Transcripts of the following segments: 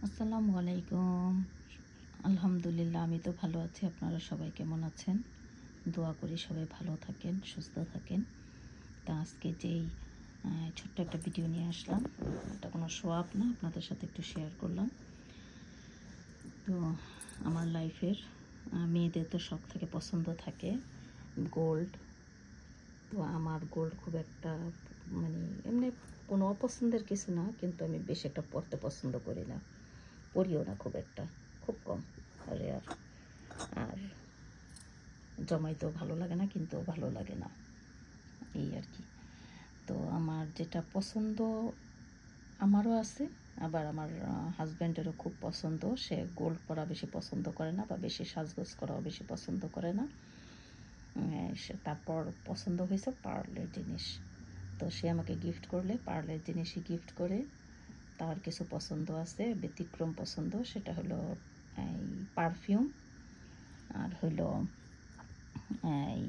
আসসালামু আলাইকুম। আলহামদুলিল্লাহ, আমি তো ভালো আছি। আপনারা সবাই কেমন আছেন? দোয়া করি সবাই ভালো থাকেন, সুস্থ থাকেন। তা আজকে যেই ছোট্ট একটা ভিডিও নিয়ে আসলাম, এটা কোনো শো আপ না, আপনাদের সাথে একটু শেয়ার করলাম। তো আমার লাইফের মেয়েদের তো শখ থেকে পছন্দ থাকে গোল্ড। তো আমার গোল্ড খুব একটা মানে এমনি কোনো অপছন্দের কিছু না, কিন্তু আমি বেশি একটা পরতে পছন্দ করি না, পরিও না খুব একটা, খুব কম রেয়ার। আর জমাইতেও ভালো লাগে না, কিন্তু ভালো লাগে না, এই আর কি। তো আমার যেটা পছন্দ আমারও আছে, আবার আমার হাজব্যান্ডেরও খুব পছন্দ। সে গোল্ড পরা বেশি পছন্দ করে না, বা বেশি সাজগোজ করাও বেশি পছন্দ করে না। তারপর পছন্দ হয়েছে পার্লের জিনিস। তো সে আমাকে গিফট করলে পার্লের জিনিসই গিফট করে। তার কিছু পছন্দ আছে, ব্যতিক্রম পছন্দ, সেটা হলো এই পারফিউম, আর হইল এই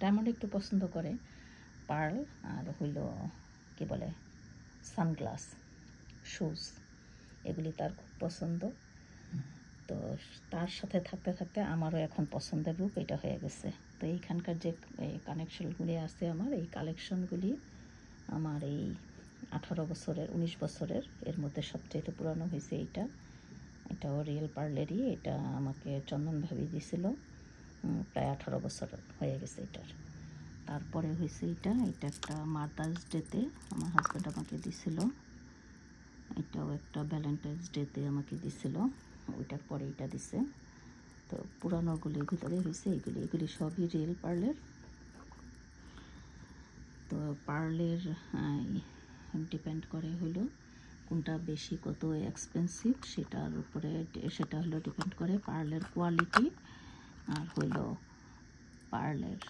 ডায়মন্ড একটু পছন্দ করে, পার্ল, আর হইল কি বলে সানগ্লাস, শুজ, এগুলি তার খুব পছন্দ। তো তার সাথে থাকতে থাকতে আমারও এখন পছন্দের রূপ এটা হয়ে গেছে। তো এইখানকার যে কানেকশনগুলি আছে, আমার এই কালেকশনগুলি আমার এই 18 বছরের 19 বছরের এর মধ্যে সবচেয়ে পুরানো হয়েছে এইটা। এটাও রিয়েল পার্লেরই। এটা আমাকে চন্দন ভাবি দিছিল, প্রায় 18 বছর হয়ে গেছে এটার। তারপরে হয়েছে এটা একটা মাদার্স ডেতে আমার হাজব্যান্ড আমাকে দিছিল। এটাও একটা ভ্যালেন্টাইন্স ডেতে আমাকে দিছিল, ওইটার পরে এটা দিছে। তো পুরানোগুলির ভিতরে হয়েছে এগুলি সবই রিয়েল পার্লের। তো পার্লের ডিপেন্ড করে হলো কোনটা বেশি কত এক্সপেন্সিভ, সেটার উপরে, সেটা হলো ডিপেন্ড করে পার্লের কোয়ালিটি, আর হইল পার্লের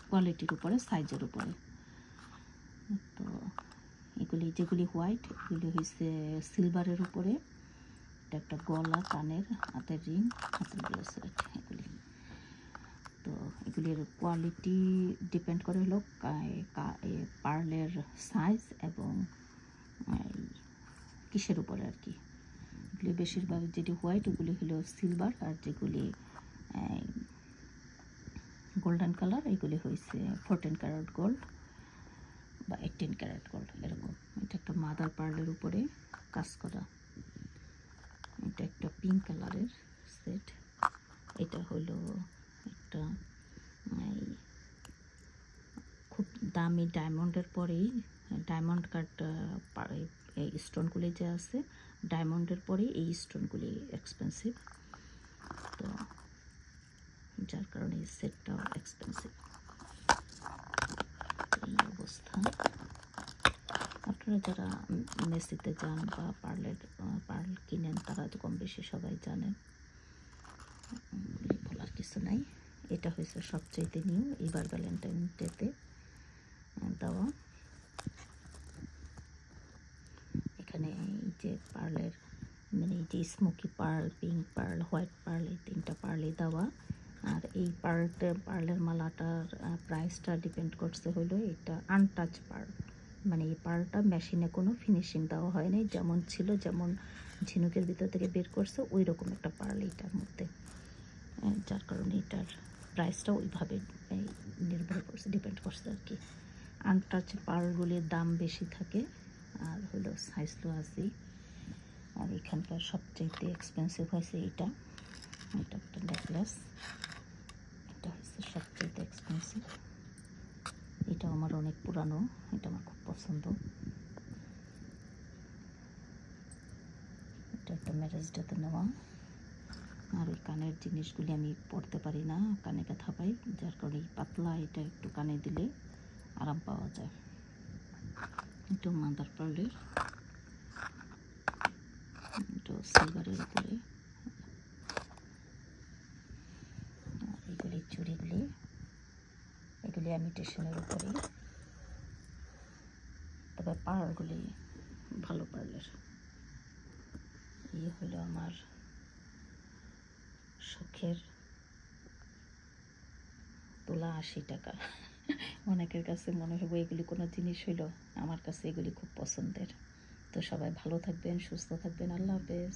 কোয়ালিটির উপরে, সাইজের উপরে। তো এগুলি যেগুলি হোয়াইট, এগুলি হয়েছে সিলভারের উপরে। এটা একটা গলা, কানের, হাতের রিং, হাতের ব্রেসলেট, এগুলি। তো এগুলির কোয়ালিটি ডিপেন্ড করে হলো পার্লের সাইজ এবং কিসের উপরে আর কি। এগুলি বেশিরভাগ যেটি হোয়াইট, ওগুলি হলো সিলভার, আর যেগুলি গোল্ডেন কালার, এগুলি হয়েছে 14 ক্যারেট গোল্ড বা 18 ক্যারেট গোল্ড, এরকম। এটা একটা মাদার পার্লের উপরে কাজ করা। এটা একটা পিঙ্ক কালারের সেট। এটা হলো একটা খুব দামি ডায়মন্ডের পরেই, ডায়মন্ড কাট এই স্টোনগুলি যে আছে, ডায়মন্ডের পরেই এই স্টোনগুলি এক্সপেন্সিভ। তো যার কারণে এই সেটটাও এক্সপেন্সিভ, এই অবস্থা। আপনারা যারা মেসিতে যান বা পার্ল কিনেন, তারা তো কম বেশি সবাই জানেন, বলার কিছু নাই। এটা হয়েছে সবচাইতে নিউ, এবার ভ্যালেন্টাইন ডেতে দেওয়া। এখানে এই যে পার্লের মানে এই যে smoky pearl, pink pearl, white pearl, এই 3টা পার্লই দেওয়া। আর এই পার্লের মালাটার প্রাইসটা ডিপেন্ড করছে হলো এটা আনটাচ পার্ল, মানে এই পার্লটা মেশিনে কোনো ফিনিশিং দেওয়া হয় নাই, যেমন ছিল, যেমন ঝিনুকের ভিতর থেকে বের করছে ওই রকম একটা পার্ল এইটার মধ্যে। যার কারণে এটার প্রাইসটা ওইভাবে নির্ভর করছে, ডিপেন্ড করছে আর কি। আনটাচ পার্লগুলির দাম বেশি থাকে, আর হলো সাইজ তো আছেই। আর এখানকার সবচেয়ে এক্সপেন্সিভ হয়েছে এটা একটা নেকলেস। এটা হচ্ছে সবচেয়ে এক্সপেন্সিভ। এটা আমার অনেক পুরানো, এটা আমার খুব পছন্দ। এটা একটা ম্যারেজ ডেতে নেওয়া। আর ওই কানের জিনিসগুলি আমি পরতে পারি না, কানে ব্যথা পাই, যার কারণে পাতলা এটা একটু কানে দিলে আরাম পাওয়া যায়। একটু মাদার পার্লের, একটু সিলভারের উপরে। এগুলি চুড়িগুলি, এগুলি ইমিটেশনের উপরে, তবে পার্লগুলি ভালো পার্লের। এই হলো আমার শখের তোলা 80 টাকা। অনেকের কাছে মনে হবে এগুলি কোনো জিনিস হইলো, আমার কাছে এগুলি খুব পছন্দের। তো সবাই ভালো থাকবেন, সুস্থ থাকবেন। আল্লাহ হাফেজ।